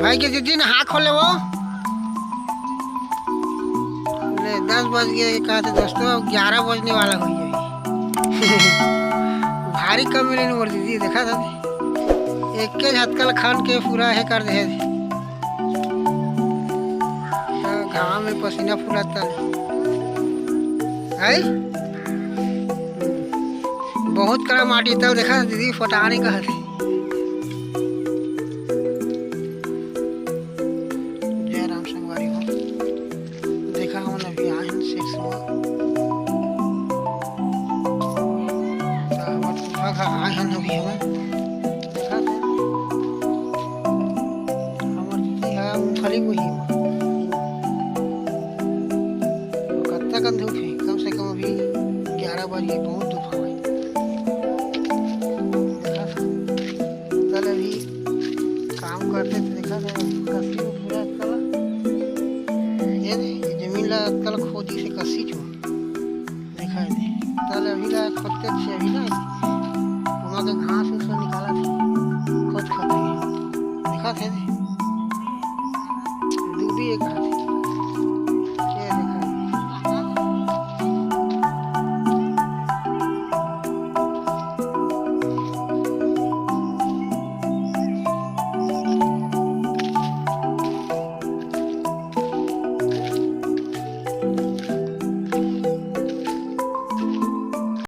भाई के दीदी नहा खोले वो ले 10 बज गए कहा थे दोस्तों, अब 11 बजने वाला हो जाए। भारी कम मिले मोर दीदी देखा था एक के झटकल खान के पूरा है कर दे घाम में पसीना फुलाता है। बहुत कड़ा माटी तब देखा दीदी फटाने का है। देखा हम अभी आए 6 आए हैं अभी हम देखा हमार दीदी है मूंगफली को ही कत्ता का धूप है कम से कम अभी 11 बजे बहुत धूप है देखा कल अभी काम करते थे देखा था कसी में पूरा कल ये जमीन ला कल खोदी से कसी छो देखा है कल अभी ला खोदते थे अभी ना वहाँ के घास उस निकाला था खोद खोद देखा थे दूबी एक